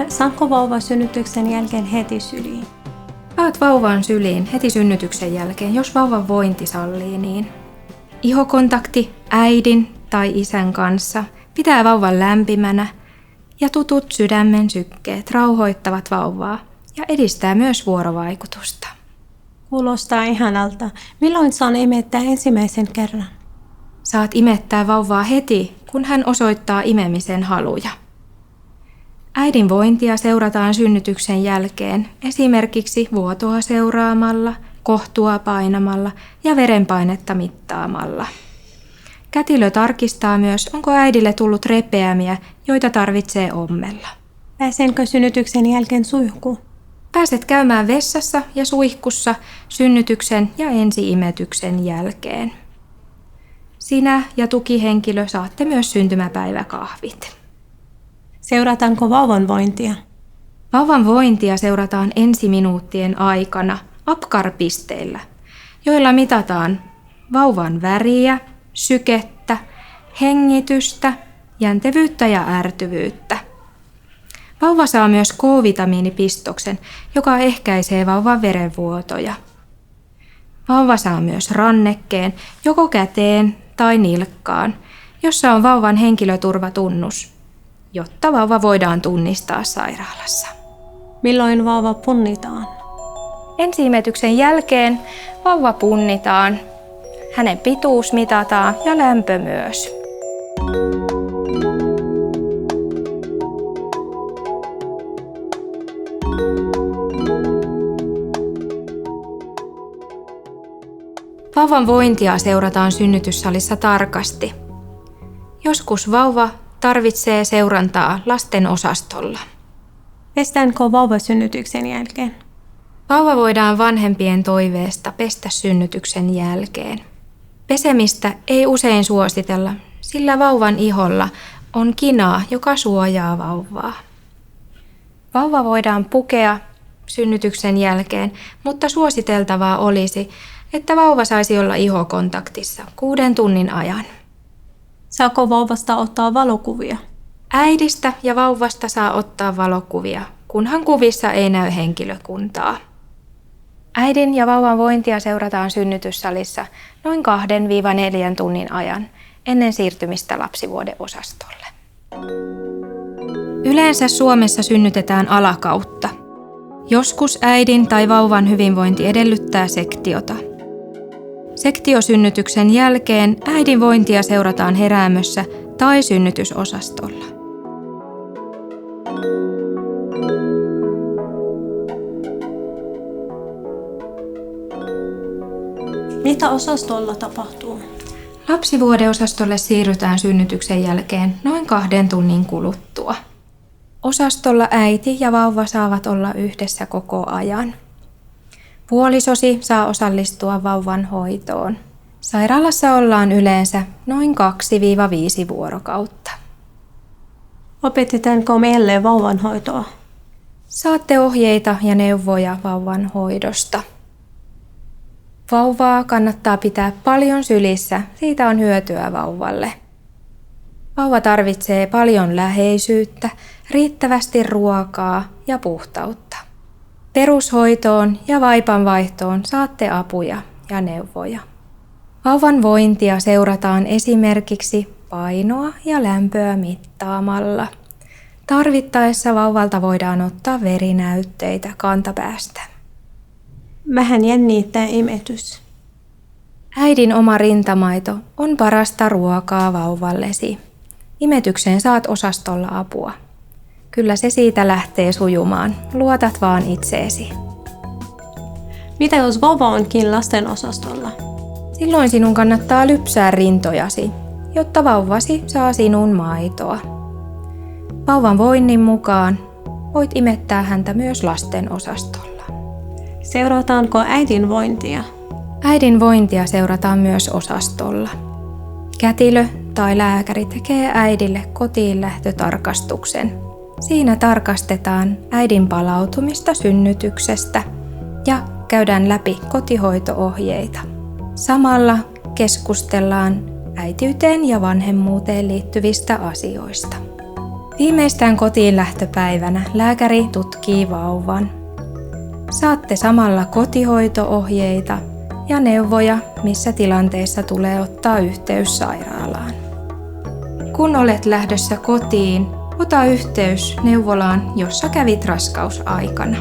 Saanko vauva synnytyksen jälkeen heti syliin? Saat vauvan syliin heti synnytyksen jälkeen, jos vauvan vointi sallii niin. Ihokontakti äidin tai isän kanssa pitää vauvan lämpimänä ja tutut sydämen sykkeet rauhoittavat vauvaa ja edistää myös vuorovaikutusta. Kuulostaa ihanalta. Milloin saan imettää ensimmäisen kerran? Saat imettää vauvaa heti, kun hän osoittaa imemisen haluja. Äidin vointia seurataan synnytyksen jälkeen esimerkiksi vuotoa seuraamalla, kohtua painamalla ja verenpainetta mittaamalla. Kätilö tarkistaa myös, onko äidille tullut repeämiä, joita tarvitsee ommella. Pääsenkö synnytyksen jälkeen suihkuun? Pääset käymään vessassa ja suihkussa synnytyksen ja ensi-imetyksen jälkeen. Sinä ja tukihenkilö saatte myös syntymäpäiväkahvit. Seurataanko vauvan vointia? Vauvan vointia seurataan ensiminuuttien aikana Apgar-pisteillä, joilla mitataan vauvan väriä, sykettä, hengitystä, jäntevyyttä ja ärtyvyyttä. Vauva saa myös K-vitamiinipistoksen, joka ehkäisee vauvan verenvuotoja. Vauva saa myös rannekkeen joko käteen tai nilkkaan, jossa on vauvan henkilöturvatunnus, jotta vauva voidaan tunnistaa sairaalassa. Milloin vauva punnitaan? Ensi-imetyksen jälkeen vauva punnitaan, hänen pituus mitataan ja lämpö myös. Vauvan vointia seurataan synnytyssalissa tarkasti. Joskus vauva tarvitsee seurantaa lasten osastolla. Pestäänkö vauva synnytyksen jälkeen? Vauva voidaan vanhempien toiveesta pestä synnytyksen jälkeen. Pesemistä ei usein suositella, sillä vauvan iholla on kinaa, joka suojaa vauvaa. Vauva voidaan pukea synnytyksen jälkeen, mutta suositeltavaa olisi, että vauva saisi olla ihokontaktissa 6 tunnin ajan. Saako vauvasta ottaa valokuvia? Äidistä ja vauvasta saa ottaa valokuvia, kunhan kuvissa ei näy henkilökuntaa. Äidin ja vauvan vointia seurataan synnytyssalissa noin 2-4 tunnin ajan ennen siirtymistä lapsivuodeosastolle. Yleensä Suomessa synnytetään alakautta. Joskus äidin tai vauvan hyvinvointi edellyttää sektiota. Sektiosynnytyksen jälkeen äidin vointia seurataan heräämössä tai synnytysosastolla. Mitä osastolla tapahtuu? Lapsivuodeosastolle siirrytään synnytyksen jälkeen noin 2 tunnin kuluttua. Osastolla äiti ja vauva saavat olla yhdessä koko ajan. Puolisosi saa osallistua vauvan hoitoon. Sairaalassa ollaan yleensä noin 2-5 vuorokautta. Opetetaanko meille vauvanhoitoa? Saatte ohjeita ja neuvoja vauvan hoidosta. Vauvaa kannattaa pitää paljon sylissä, siitä on hyötyä vauvalle. Vauva tarvitsee paljon läheisyyttä, riittävästi ruokaa ja puhtautta. Perushoitoon ja vaipanvaihtoon saatte apuja ja neuvoja. Vauvan vointia seurataan esimerkiksi painoa ja lämpöä mittaamalla. Tarvittaessa vauvalta voidaan ottaa verinäytteitä kantapäästä. Vähän jännittää imetys. Äidin oma rintamaito on parasta ruokaa vauvallesi. Imetykseen saat osastolla apua. Kyllä se siitä lähtee sujumaan. Luotat vaan itseesi. Mitä jos vauva onkin lasten osastolla? Silloin sinun kannattaa lypsää rintojasi, jotta vauvasi saa sinun maitoa. Vauvan voinnin mukaan voit imettää häntä myös lasten osastolla. Seurataanko äidin vointia? Äidin vointia seurataan myös osastolla. Kätilö tai lääkäri tekee äidille kotiin lähtötarkastuksen. Siinä tarkastetaan äidin palautumista synnytyksestä ja käydään läpi kotihoito-ohjeita. Samalla keskustellaan äitiyteen ja vanhemmuuteen liittyvistä asioista. Viimeistään kotiin lähtöpäivänä lääkäri tutkii vauvan. Saatte samalla kotihoito-ohjeita ja neuvoja, missä tilanteessa tulee ottaa yhteys sairaalaan. Kun olet lähdössä kotiin, ota yhteys neuvolaan, jossa kävit raskausaikana.